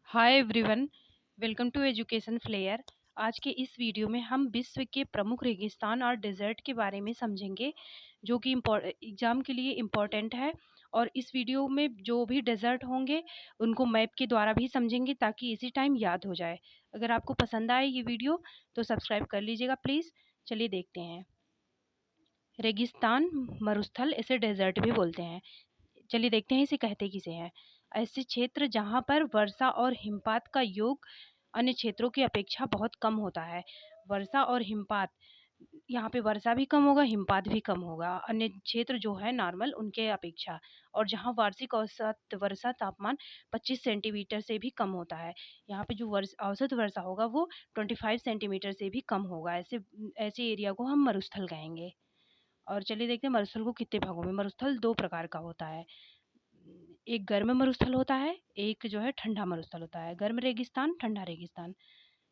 Hi everyone, welcome to education flair. आज के इस वीडियो में हम विश्व के प्रमुख रेगिस्तान और डेजर्ट के बारे में समझेंगे, जो कि एग्ज़ाम के लिए इम्पोर्टेंट है। और इस वीडियो में जो भी डेजर्ट होंगे उनको मैप के द्वारा भी समझेंगे ताकि इसी टाइम याद हो जाए। अगर आपको पसंद आए ये वीडियो तो सब्सक्राइब कर लीजिएगा प्लीज़। चलिए देखते हैं। रेगिस्तान, मरुस्थल, इसे डेजर्ट भी बोलते हैं। चलिए देखते हैं इसे कहते किसे हैं। ऐसे क्षेत्र जहाँ पर वर्षा और हिमपात का योग अन्य क्षेत्रों की अपेक्षा बहुत कम होता है। वर्षा और हिमपात, यहाँ पे वर्षा भी कम होगा, हिमपात भी कम होगा अन्य क्षेत्र जो है नॉर्मल उनके अपेक्षा। और जहाँ वार्षिक औसत वर्षा तापमान 25 सेंटीमीटर से भी कम होता है, यहाँ पे जो औसत वर्षा होगा वो 25 सेंटीमीटर से भी कम होगा। ऐसे ऐसे एरिया को हम मरुस्थल कहेंगे। और चलिए देखते हैं मरुस्थल को कितने भागों में। मरुस्थल दो प्रकार का होता है, एक गर्म मरुस्थल होता है, एक जो है ठंडा मरुस्थल होता है। गर्म रेगिस्तान, ठंडा रेगिस्तान।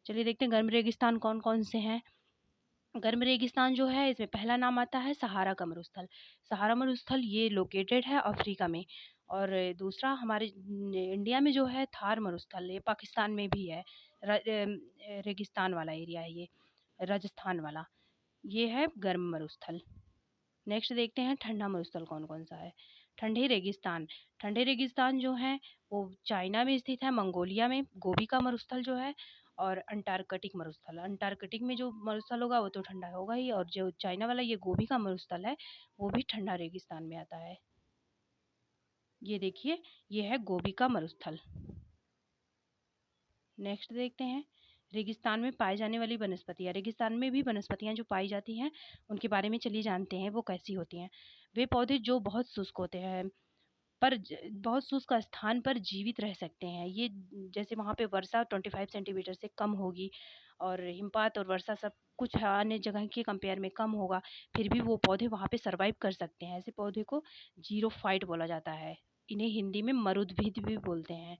चलिए देखते हैं गर्म रेगिस्तान कौन कौन से हैं। गर्म रेगिस्तान जो है इसमें पहला नाम आता है सहारा का मरुस्थल। सहारा मरुस्थल ये लोकेटेड है अफ्रीका में। और दूसरा हमारे इंडिया में जो है थार मरुस्थल, ये पाकिस्तान में भी है। रेगिस्तान वाला एरिया है ये, राजस्थान वाला। ये है गर्म मरुस्थल। नेक्स्ट देखते हैं ठंडा मरुस्थल कौन कौन सा है। ठंडे रेगिस्तान, ठंडे रेगिस्तान जो है वो चाइना में स्थित है, मंगोलिया में। गोबी का मरुस्थल जो है, और अंटार्कटिक मरुस्थल। अंटार्कटिक में जो मरुस्थल होगा वो तो ठंडा होगा ही, और जो चाइना वाला ये गोबी का मरुस्थल है वो भी ठंडा रेगिस्तान में आता है। ये देखिए, ये है गोबी का मरुस्थल। नेक्स्ट देखते हैं रेगिस्तान में पाए जाने वाली वनस्पतियाँ। रेगिस्तान में भी वनस्पतियाँ जो पाई जाती हैं उनके बारे में चलिए जानते हैं वो कैसी होती हैं। वे पौधे जो बहुत शुष्क होते हैं पर बहुत शुष्क स्थान पर जीवित रह सकते हैं। ये जैसे वहाँ पे वर्षा 25 सेंटीमीटर से कम होगी और हिमपात और वर्षा सब कुछ अन्य जगह के कंपेयर में कम होगा, फिर भी वो पौधे वहाँ पे सरवाइव कर सकते हैं। ऐसे पौधे को जीरोफाइट बोला जाता है। इन्हें हिंदी में मरुद्भिद भी बोलते हैं।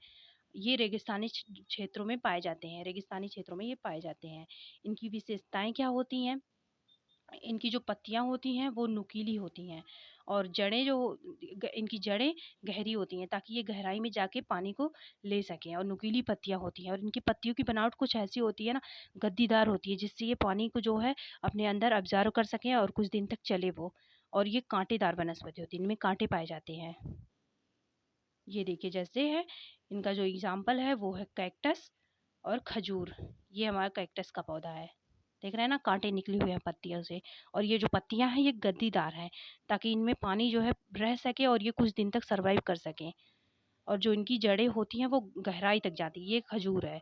ये रेगिस्तानी क्षेत्रों में पाए जाते हैं, रेगिस्तानी क्षेत्रों में ये पाए जाते हैं। इनकी विशेषताएं क्या होती हैं? इनकी जो पत्तियाँ होती हैं वो नुकीली होती हैं, और जड़ें जो इनकी जड़ें गहरी होती हैं ताकि ये गहराई में जाके पानी को ले सकें। और नुकीली पत्तियाँ होती हैं, और इनकी पत्तियों की बनावट कुछ ऐसी होती है ना, गद्दीदार होती है, जिससे ये पानी को जो है अपने अंदर ऑब्जर्व कर सकें और कुछ दिन तक चले वो। और ये कांटेदार वनस्पति होती है, इनमें कांटे पाए जाते हैं। ये देखिए जैसे है, इनका जो एग्जाम्पल है वो है कैक्टस और खजूर। ये हमारा कैक्टस का पौधा है, देख रहे हैं ना, कांटे निकले हुए हैं पत्तियों से। और ये जो पत्तियां हैं ये गद्दीदार हैं ताकि इनमें पानी जो है रह सके और ये कुछ दिन तक सरवाइव कर सकें। और जो इनकी जड़ें होती हैं वो गहराई तक जाती है। ये खजूर है,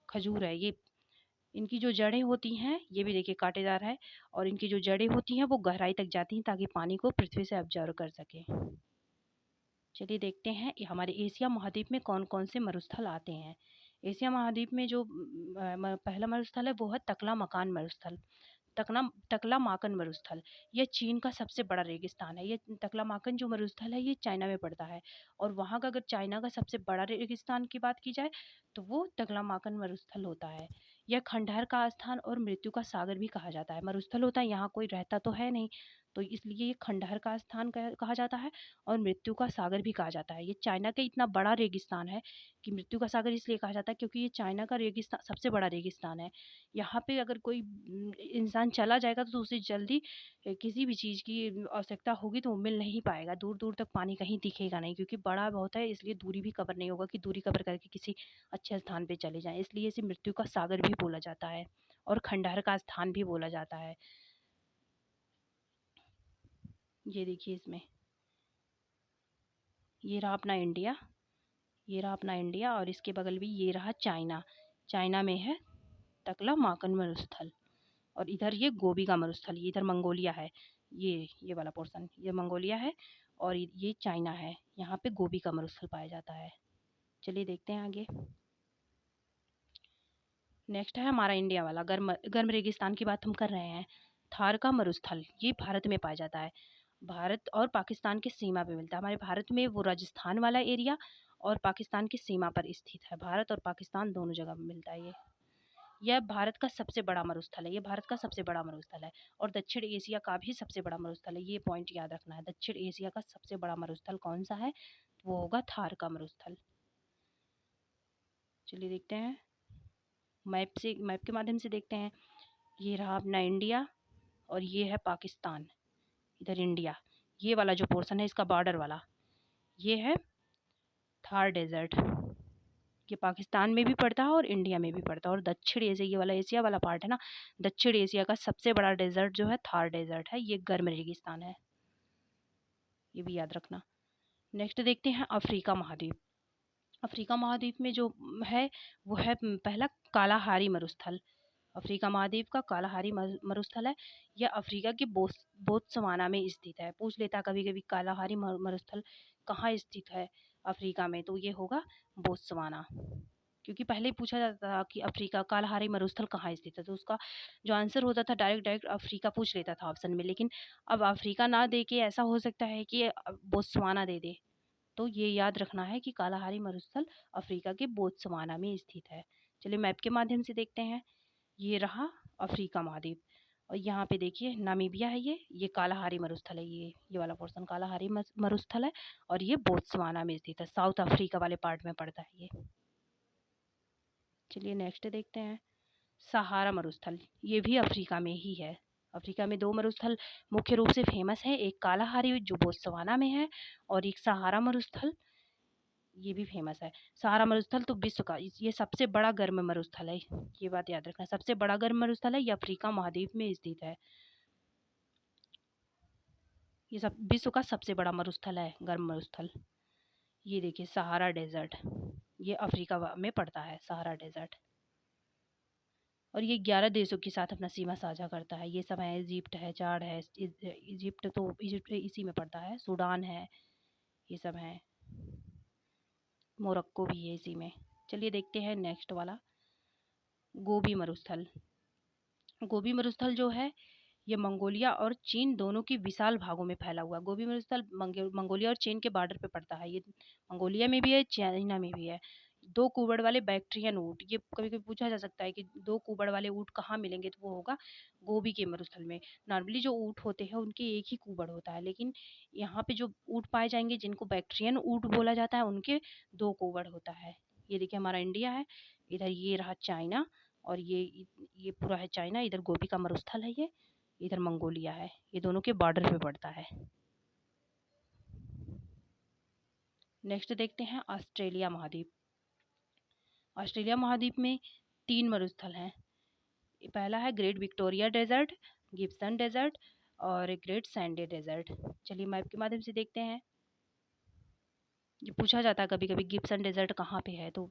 खजूर है ये। इनकी जो जड़ें होती हैं ये भी देखिए कांटेदार है, और इनकी जो जड़ें होती हैं वो गहराई तक जाती हैं ताकि पानी को पृथ्वी से ऑब्जर्व कर सके। चलिए देखते हैं ये हमारे एशिया महाद्वीप में कौन कौन से मरुस्थल आते हैं। एशिया महाद्वीप में जो पहला मरुस्थल है वो है तकला मकान मरुस्थल। तकला माकन मरुस्थल, ये चीन का सबसे बड़ा रेगिस्तान है। ये तकला माकन जो मरुस्थल है ये चाइना में पड़ता है। और वहाँ का अगर चाइना का सबसे बड़ा रेगिस्तान की बात की जाए तो वो तकला माकन मरुस्थल होता है। यह खंडहर का स्थान और मृत्यु का सागर भी कहा जाता है। मरुस्थल होता है, यहाँ कोई रहता तो है नहीं, तो इसलिए ये खंडहर का स्थान कहा जाता है, और मृत्यु का सागर भी कहा जाता है। ये चाइना का इतना बड़ा रेगिस्तान है कि मृत्यु का सागर इसलिए कहा जाता है क्योंकि ये चाइना का रेगिस्तान सबसे बड़ा रेगिस्तान है। यहाँ पे अगर कोई इंसान चला जाएगा तो उसे जल्दी किसी भी चीज़ की आवश्यकता होगी तो वो मिल नहीं पाएगा। दूर दूर तक पानी कहीं दिखेगा नहीं, क्योंकि बड़ा बहुत है, इसलिए दूरी भी कवर नहीं होगा कि दूरी कवर करके किसी अच्छे स्थान पे चले जाएं। इसलिए इसे मृत्यु का सागर भी बोला जाता है और खंडहर का स्थान भी बोला जाता है। ये देखिए इसमें, ये रहा अपना इंडिया, ये रहा अपना इंडिया, और इसके बगल भी ये रहा चाइना। चाइना में है तकला माकन मरुस्थल, और इधर ये गोबी का मरुस्थल, ये इधर मंगोलिया है। ये वाला पोर्शन ये मंगोलिया है, और ये चाइना है। यहाँ पे गोबी का मरुस्थल पाया जाता है। चलिए देखते हैं आगे। नेक्स्ट है हमारा इंडिया वाला गर्म गर्म रेगिस्तान की बात हम कर रहे हैं। थार का मरुस्थल, ये भारत में पाया जाता है। भारत और पाकिस्तान की सीमा पे मिलता है। हमारे भारत में वो राजस्थान वाला एरिया और पाकिस्तान की सीमा पर स्थित है। भारत और पाकिस्तान दोनों जगह मिलता है ये। यह भारत का सबसे बड़ा मरुस्थल है, ये भारत का सबसे बड़ा मरुस्थल है, और दक्षिण एशिया का भी सबसे बड़ा मरुस्थल है। ये पॉइंट याद रखना है, दक्षिण एशिया का सबसे बड़ा मरुस्थल कौन सा है, वो होगा थार का मरुस्थल। चलिए देखते हैं, मैप के माध्यम से देखते हैं। ये रहा अपना इंडिया और ये है पाकिस्तान, इधर इंडिया। ये वाला जो पोर्शन है इसका बॉर्डर वाला, ये है थार डेजर्ट। ये पाकिस्तान में भी पड़ता है और इंडिया में भी पड़ता है। और दक्षिण एशिया, ये वाला एशिया वाला पार्ट है ना, दक्षिण एशिया का सबसे बड़ा डेजर्ट जो है थार डेजर्ट है। ये गर्म रेगिस्तान है, ये भी याद रखना। नेक्स्ट देखते हैं अफ्रीका महाद्वीप। अफ्रीका महाद्वीप में जो है वो है पहला कालाहारी मरुस्थल। अफ्रीका महाद्वीप का कालाहारी मरुस्थल है। यह अफ्रीका के बोत्सवाना में स्थित है। पूछ लेता कभी कभी कालाहारी मरुस्थल कहाँ स्थित है अफ्रीका में, तो ये होगा बोत्सवाना। क्योंकि पहले पूछा जाता था कि अफ्रीका कालाहारी मरुस्थल कहाँ स्थित है, तो उसका जो आंसर होता था डायरेक्ट अफ्रीका पूछ लेता था ऑप्शन में। लेकिन अब अफ्रीका ना दे के ऐसा हो सकता है कि बोत्सवाना दे दे, तो ये याद रखना है कि कालाहारी मरुस्थल अफ्रीका के बोत्सवाना में स्थित है। चलिए मैप के माध्यम से देखते हैं। ये रहा अफ्रीका महाद्वीप और यहाँ पे देखिए नामीबिया है, ये कालाहारी मरुस्थल है। ये वाला पोर्शन कालाहारी मरुस्थल है और ये बोत्सवाना में स्थित है, साउथ अफ्रीका वाले पार्ट में पड़ता है ये। चलिए नेक्स्ट देखते हैं सहारा मरुस्थल। ये भी अफ्रीका में ही है। अफ्रीका में दो मरुस्थल मुख्य रूप से फेमस है, एक कालाहारी जो बोत्सवाना में है और एक सहारा मरुस्थल, ये भी फेमस है। सहारा मरुस्थल तो विश्व का ये सबसे बड़ा गर्म मरुस्थल है, ये बात याद रखना। सबसे बड़ा गर्म मरुस्थल है, ये अफ्रीका महाद्वीप में स्थित है। ये सब विश्व का सबसे बड़ा मरुस्थल है, गर्म मरुस्थल। ये देखिए सहारा डेजर्ट, ये अफ्रीका में पड़ता है सहारा डेजर्ट। और ये 11 देशों के साथ अपना सीमा साझा करता है। ये सब है इजिप्ट है, चाड है, इजिप्ट तो इजिप्ट इसी में पड़ता है, सूडान है, ये सब है, मोरक्को भी है इसी में। चलिए देखते हैं नेक्स्ट वाला गोबी मरुस्थल। गोबी मरुस्थल जो है ये मंगोलिया और चीन दोनों की विशाल भागों में फैला हुआ। गोबी मरुस्थल मंगोलिया और चीन के बॉर्डर पे पड़ता है। ये मंगोलिया में भी है, चाइना में भी है। दो कुबड़ वाले बैक्ट्रियन ऊँट, ये कभी कभी पूछा जा सकता है कि दो कुबड़ वाले ऊँट कहाँ मिलेंगे, तो वो होगा गोबी के मरुस्थल में। नॉर्मली जो ऊँट होते हैं उनके एक ही कुबड़ होता है, लेकिन यहाँ पे जो ऊँट पाए जाएंगे जिनको बैक्ट्रियन ऊँट बोला जाता है उनके दो कुबड़ होता है। ये देखिए हमारा इंडिया है, इधर ये रहा चाइना और ये पूरा है चाइना, इधर गोबी का मरुस्थल है, ये इधर मंगोलिया है, ये दोनों के बॉर्डर पे पड़ता है। नेक्स्ट देखते हैं ऑस्ट्रेलिया महाद्वीप। ऑस्ट्रेलिया महाद्वीप में 3 मरुस्थल हैं। पहला है great Victoria desert, Gibson desert और ग्रेट सैंडी डेजर्ट। चलिए मैप के माध्यम से देखते हैं। ये पूछा जाता है कभी कभी गिब्सन डेजर्ट कहाँ पे है, तो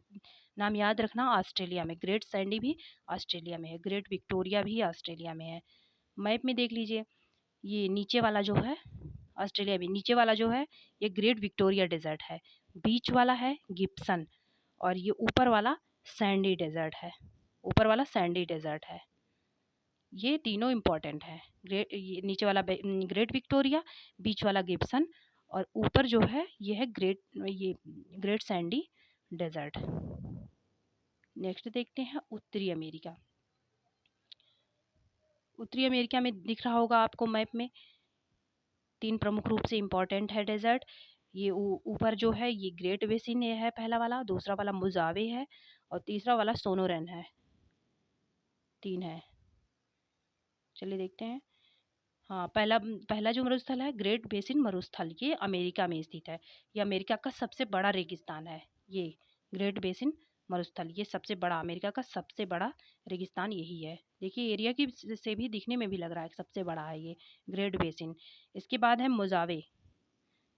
नाम याद रखना ऑस्ट्रेलिया में। ग्रेट सैंडी भी ऑस्ट्रेलिया में है, ग्रेट विक्टोरिया भी ऑस्ट्रेलिया में है। मैप में देख लीजिए, ये नीचे वाला जो है ऑस्ट्रेलिया में नीचे वाला जो है ये ग्रेट विक्टोरिया डेजर्ट है, बीच वाला है गिब्सन और ये ऊपर वाला सैंडी डेजर्ट है, ऊपर वाला सैंडी डेजर्ट है। ये तीनों इम्पॉर्टेंट है। ये नीचे वाला ग्रेट विक्टोरिया, बीच वाला गिब्सन और ऊपर जो है ये है ग्रेट सैंडी डेजर्ट। नेक्स्ट देखते हैं उत्तरी अमेरिका। उत्तरी अमेरिका में दिख रहा होगा आपको मैप में 3 प्रमुख रूप से इम्पॉर्टेंट है डेजर्ट। ये ऊपर जो है ये ग्रेट बेसिन है पहला वाला, दूसरा वाला मोजावे है और तीसरा वाला सोनोरेन है। 3 है। चलिए देखते हैं। हाँ, पहला पहला जो मरुस्थल है ग्रेट बेसिन मरुस्थल, ये अमेरिका में स्थित है। ये अमेरिका का सबसे बड़ा रेगिस्तान है। ये ग्रेट बेसिन मरुस्थल ये सबसे बड़ा, अमेरिका का सबसे बड़ा रेगिस्तान यही है। देखिए एरिया की से भी दिखने में भी लग रहा है सबसे बड़ा है ये ग्रेट बेसिन। इसके बाद है मोजावे।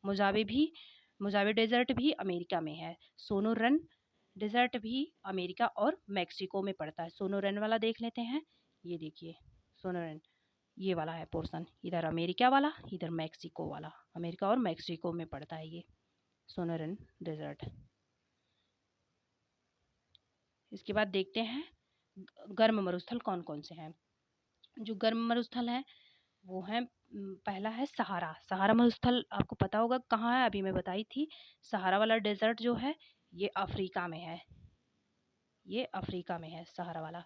मोजावे भी मोजावे डेजर्ट भी अमेरिका में है। सोनोरन डेजर्ट भी अमेरिका और मेक्सिको में पड़ता है। सोनोरन वाला देख लेते हैं। ये देखिए सोनोरन, ये वाला है पोर्शन, इधर अमेरिका वाला इधर मेक्सिको वाला, अमेरिका और मेक्सिको में पड़ता है ये सोनोरन डेजर्ट। इसके बाद देखते हैं गर्म मरुस्थल कौन कौन से हैं। जो गर्म मरुस्थल है वो है पहला है सहारा। सहारा मरुस्थल आपको पता होगा कहाँ है, अभी मैं बताई थी। सहारा वाला डेजर्ट जो है ये अफ्रीका में है, ये अफ्रीका में है सहारा वाला।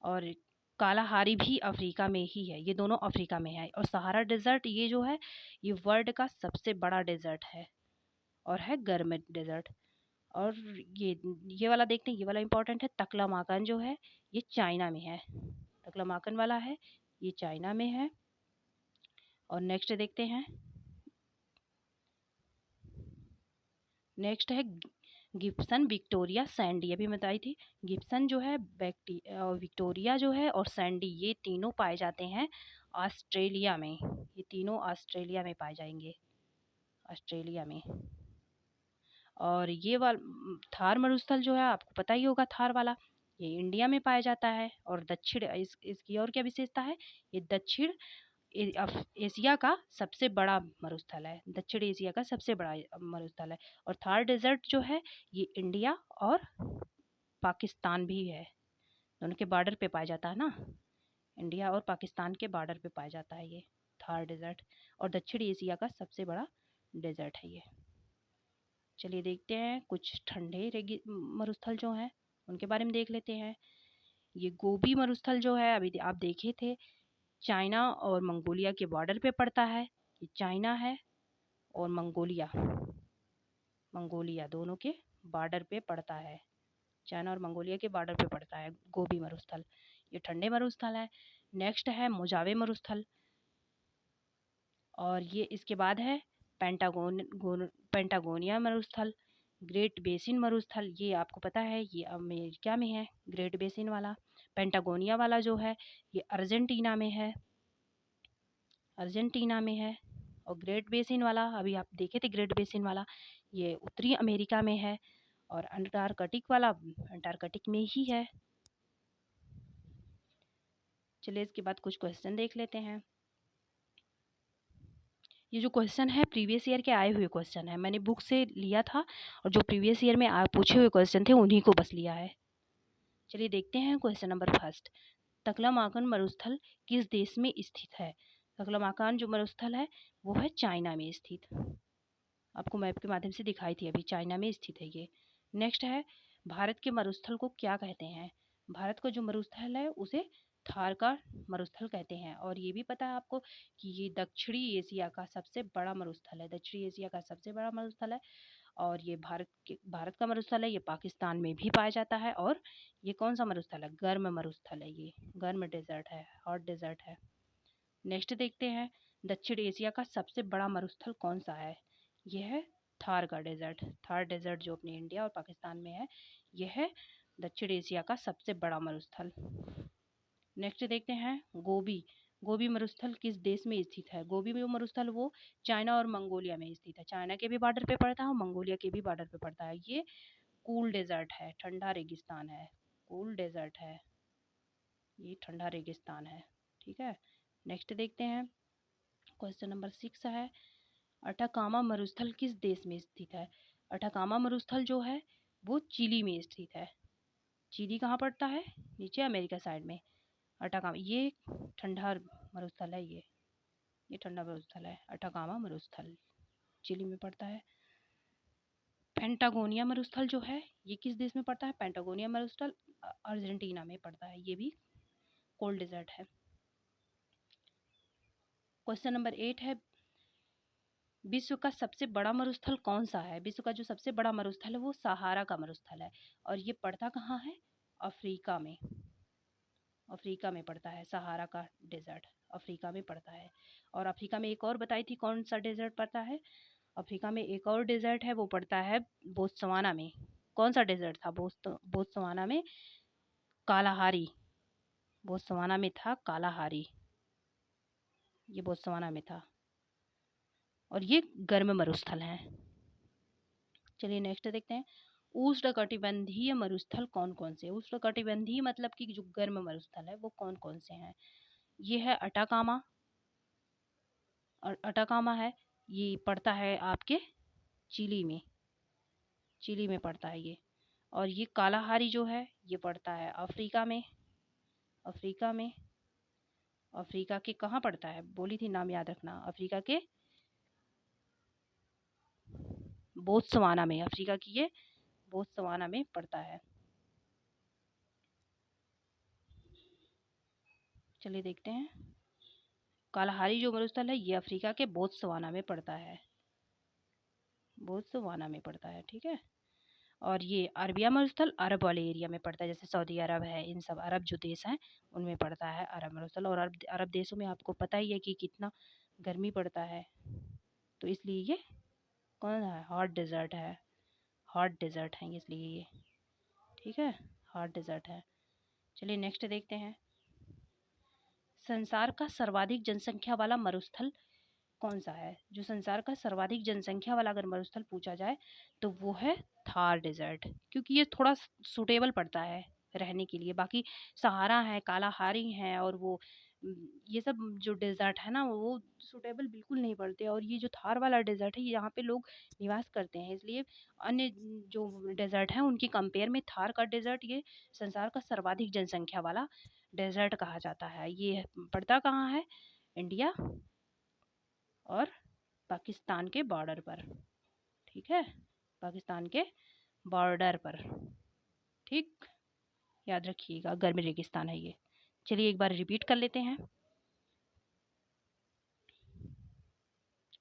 और कालाहारी भी अफ्रीका में ही है, ये दोनों अफ्रीका में है। और सहारा डेजर्ट ये जो है ये वर्ल्ड का सबसे बड़ा डेजर्ट है और है गर्म डेजर्ट। और ये वाला देखते हैं, ये वाला इम्पोर्टेंट है। तकलामाकन जो है ये चाइना में है, तकलामाकन वाला है ये चाइना में है। और नेक्स्ट देखते हैं, नेक्स्ट है गिब्सन विक्टोरिया सैंडी, अभी मैं बताई थी। गिब्सन जो है, विक्टोरिया जो है और सैंडी, ये तीनों पाए जाते हैं ऑस्ट्रेलिया में। ये तीनों ऑस्ट्रेलिया में पाए जाएंगे, ऑस्ट्रेलिया में। और ये थार मरुस्थल जो है आपको पता ही होगा, थार वाला ये इंडिया में पाया जाता है। और दक्षिण इसकी और क्या विशेषता है, ये दक्षिण एशिया का सबसे बड़ा मरुस्थल है, दक्षिण एशिया का सबसे बड़ा मरुस्थल है। और थार डेजर्ट जो है ये इंडिया और पाकिस्तान भी है, दोनों के बॉर्डर पे पाया जाता है ना, इंडिया और पाकिस्तान के बॉर्डर पे पाया जाता है ये थार डेजर्ट। और दक्षिण एशिया का सबसे बड़ा डेजर्ट है ये। चलिए देखते हैं कुछ ठंडे मरुस्थल जो हैं उनके बारे में देख लेते हैं। ये गोबी मरुस्थल जो है अभी आप देखे थे, चाइना और मंगोलिया के बॉर्डर पे पड़ता है। ये चाइना है और मंगोलिया, मंगोलिया दोनों के बॉर्डर पे पड़ता है, चाइना और मंगोलिया के बॉर्डर पे पड़ता है गोबी मरुस्थल, ये ठंडे मरुस्थल है। नेक्स्ट है मोजावे मरुस्थल, और ये इसके बाद है पेंटागोनिया मरुस्थल। ग्रेट बेसिन मरुस्थल, ये आपको पता है ये अमेरिका में है, ग्रेट बेसिन वाला। पेंटागोनिया वाला जो है ये अर्जेंटीना में है, अर्जेंटीना में है। और ग्रेट बेसिन वाला अभी आप देखे थे, ग्रेट बेसिन वाला ये उत्तरी अमेरिका में है। और अंटार्कटिक वाला अंटार्कटिक में ही है। चलिए इसके बाद कुछ क्वेश्चन देख लेते हैं। ये जो क्वेश्चन है प्रीवियस ईयर के आए हुए क्वेश्चन है, मैंने बुक से लिया था और जो प्रीवियस ईयर में पूछे हुए क्वेश्चन थे उन्हीं को बस लिया है। चलिए देखते हैं क्वेश्चन नंबर फर्स्ट। तकलामाकन मरुस्थल किस देश में स्थित है? तकलामाकन जो मरुस्थल है वो है चाइना में स्थित, आपको मैप के माध्यम से दिखाई थी अभी, चाइना में स्थित है ये। नेक्स्ट है भारत के मरुस्थल को क्या कहते हैं? भारत का जो मरुस्थल है उसे थार का मरुस्थल कहते हैं। और ये भी पता है आपको कि ये दक्षिणी एशिया का सबसे बड़ा मरुस्थल है, दक्षिणी एशिया का सबसे बड़ा मरुस्थल है। और ये भारत का मरुस्थल है, ये पाकिस्तान में भी पाया जाता है। और ये कौन सा मरुस्थल है? गर्म मरुस्थल है, ये गर्म डेजर्ट है, हॉट डेजर्ट है। नेक्स्ट देखते हैं दक्षिण एशिया का सबसे बड़ा मरुस्थल कौन सा है? यह है थार का डेजर्ट, थार डेजर्ट जो अपने इंडिया और पाकिस्तान में है, यह है दक्षिण एशिया का सबसे बड़ा मरुस्थल। नेक्स्ट देखते हैं गोबी, गोबी मरुस्थल किस देश में स्थित है? गोबी मरुस्थल वो चाइना और मंगोलिया में स्थित है, चाइना के भी बॉर्डर पे पड़ता है और मंगोलिया के भी बॉर्डर पे पड़ता है। ये कूल डेजर्ट है, ठंडा रेगिस्तान है, कूल डेजर्ट है, ये ठंडा रेगिस्तान है, ठीक है। नेक्स्ट देखते हैं क्वेश्चन नंबर 6 है अटाकामा मरुस्थल किस देश में स्थित है? अटाकामा मरुस्थल जो है वो चिली में स्थित है। चिली कहाँ पड़ता है? नीचे अमेरिका साइड में। अटाकामा ये ठंडा मरुस्थल है, ये ठंडा मरुस्थल है, अटाकामा मरुस्थल चिली में पड़ता है। पेंटागोनिया मरुस्थल जो है ये किस देश में पड़ता है? पेंटागोनिया मरुस्थल अर्जेंटीना में पड़ता है, ये भी कोल्ड डेजर्ट है। क्वेश्चन नंबर 8 है विश्व का सबसे बड़ा मरुस्थल कौन सा है? विश्व का जो सबसे बड़ा मरुस्थल है वो सहारा का मरुस्थल है। और ये पड़ता कहाँ है? अफ्रीका में, अफ्रीका में पड़ता है, सहारा का डेजर्ट अफ्रीका में पड़ता है। और अफ्रीका में एक और बताई थी कौन सा डेजर्ट पड़ता है? अफ्रीका में एक और डेजर्ट है वो पड़ता है बोत्सवाना में। कौन सा डेजर्ट था बोत्सवाना में? कालाहारी, बोत्सवाना में था कालाहारी, ये बोत्सवाना में था। और ये गर्म मरुस्थल है। चलिए नेक्स्ट देखते हैं उष्णकटिबंधीय मरुस्थल कौन कौन से? उष्णकटिबंधीय मतलब कि जो गर्म मरुस्थल है वो कौन कौन से हैं? ये है अटाकामा, और अटाकामा है ये पड़ता है आपके चिली में, चिली में पड़ता है ये। और ये कालाहारी जो है ये पड़ता है अफ्रीका में, अफ्रीका में। अफ्रीका के कहाँ पड़ता है? बोली थी नाम याद रखना, अफ्रीका के बोत्सवाना में, अफ्रीका की ये बोत्सवाना में पड़ता है। चलिए देखते हैं कालाहारी जो मरुस्थल है ये अफ्रीका के बोत्सवाना में पड़ता है, बोत्सवाना में पड़ता है, ठीक है। और ये अरबिया मरुस्थल अरब वाले एरिया में पड़ता है, जैसे सऊदी अरब है, इन सब अरब जो देश हैं उनमें पड़ता है अरब मरुस्थल। और अरब देशों में आपको पता ही है कि कितना गर्मी पड़ता है, तो इसलिए ये कौन है, हॉट डेजर्ट है, हॉट डेजर्ट है इसलिए ये, ठीक है, हॉट डेजर्ट है। चलिए नेक्स्ट देखते हैं, संसार का सर्वाधिक जनसंख्या वाला मरुस्थल कौन सा है? जो संसार का सर्वाधिक जनसंख्या वाला अगर मरुस्थल पूछा जाए तो वो है थार डेजर्ट, क्योंकि ये थोड़ा सूटेबल पड़ता है रहने के लिए। बाकी सहारा है, कालाहारी है, और वो ये सब जो डेजर्ट है ना वो सूटेबल बिल्कुल नहीं पड़ते। और ये जो थार वाला डेजर्ट है यहाँ पे लोग निवास करते हैं, इसलिए अन्य जो डेजर्ट हैं उनकी कंपेयर में थार का डेजर्ट ये संसार का सर्वाधिक जनसंख्या वाला डेजर्ट कहा जाता है। ये पड़ता कहाँ है? इंडिया और पाकिस्तान के बॉर्डर पर, ठीक है, पाकिस्तान के बॉर्डर पर, ठीक, याद रखिएगा, गर्म रेगिस्तान है ये। चलिए एक बार रिपीट कर लेते हैं,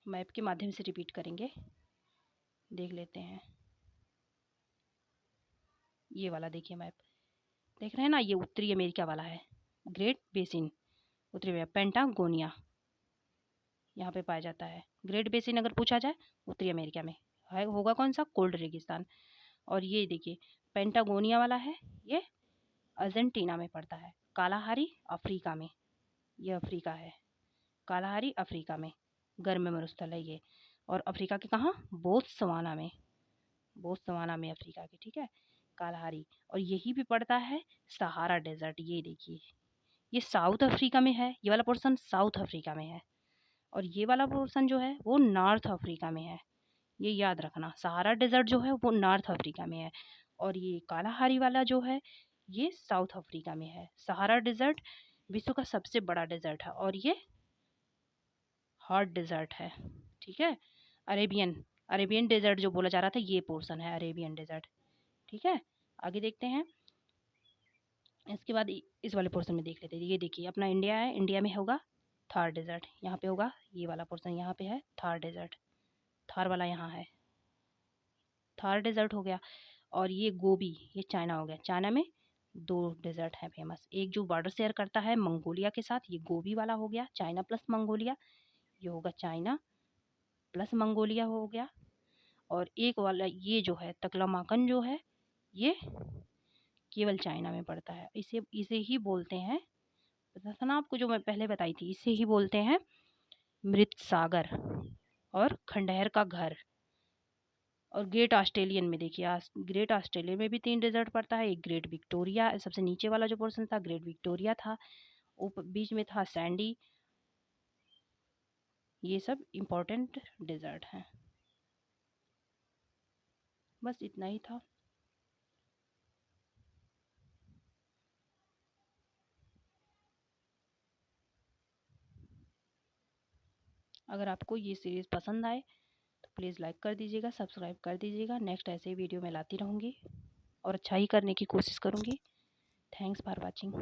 मैप के माध्यम से रिपीट करेंगे, देख लेते हैं। ये वाला देखिए मैप, देख रहे हैं ना, ये उत्तरी अमेरिका वाला है, ग्रेट बेसिन, उत्तरी अमेरिका, पेंटागोनिया यहाँ पे पाया जाता है। ग्रेट बेसिन अगर पूछा जाए उत्तरी अमेरिका में है, होगा कौन सा? कोल्ड रेगिस्तान। और ये देखिए पेंटागोनिया वाला है, ये अर्जेंटीना में पड़ता है। कालाहारी अफ्रीका में, ये अफ्रीका है, कालाहारी अफ्रीका में गर्म मरुस्थल है ये। और अफ्रीका के कहाँ? बोत्सवाना में, बोत्सवाना में अफ्रीका के, ठीक है, कालाहारी। और यही भी पड़ता है सहारा डेजर्ट, ये देखिए ये साउथ अफ्रीका में है, ये वाला पोर्शन साउथ अफ्रीका में है, और ये वाला पोर्शन जो है वो नॉर्थ अफ्रीका में है। ये याद रखना, सहारा डेजर्ट जो है वो नॉर्थ अफ्रीका में है, और ये कालाहारी वाला जो है ये साउथ अफ्रीका में है। सहारा डेजर्ट विश्व का सबसे बड़ा डेजर्ट है, और ये हॉट डेजर्ट है, ठीक है। अरेबियन अरेबियन डेजर्ट जो बोला जा रहा था ये पोर्शन है अरेबियन डेजर्ट, ठीक है। आगे देखते हैं, इसके बाद इस वाले पोर्शन में देख लेते हैं। ये देखिए अपना इंडिया है, इंडिया में होगा थार डेजर्ट, यहाँ पे होगा ये वाला पोर्शन, यहाँ पे है थार डेजर्ट, थार वाला यहाँ है, थार डेजर्ट हो गया। और ये गोबी, ये चाइना हो गया, चाइना में दो डेजर्ट है फेमस, एक जो बॉर्डर शेयर करता है मंगोलिया के साथ, ये गोबी वाला हो गया, चाइना प्लस मंगोलिया, ये होगा चाइना प्लस मंगोलिया हो गया। और एक वाला ये जो है तकलामाकन जो है ये केवल चाइना में पड़ता है, इसे इसे ही बोलते हैं, पता था ना आपको जो मैं पहले बताई थी, इसे ही बोलते हैं मृत सागर और खंडहर का घर। और ग्रेट ऑस्ट्रेलियन में देखिए, ग्रेट ऑस्ट्रेलिया में भी 3 डेजर्ट पड़ता है, एक ग्रेट विक्टोरिया, सबसे नीचे वाला जो पोर्शन था ग्रेट विक्टोरिया था, बीच में था सैंडी। ये सब इम्पोर्टेंट डेजर्ट हैं, बस इतना ही था। अगर आपको ये सीरीज़ पसंद आए तो प्लीज़ लाइक कर दीजिएगा, सब्सक्राइब कर दीजिएगा। नेक्स्ट ऐसे ही वीडियो मैं लाती रहूँगी और अच्छा ही करने की कोशिश करूँगी। Thanks for watching.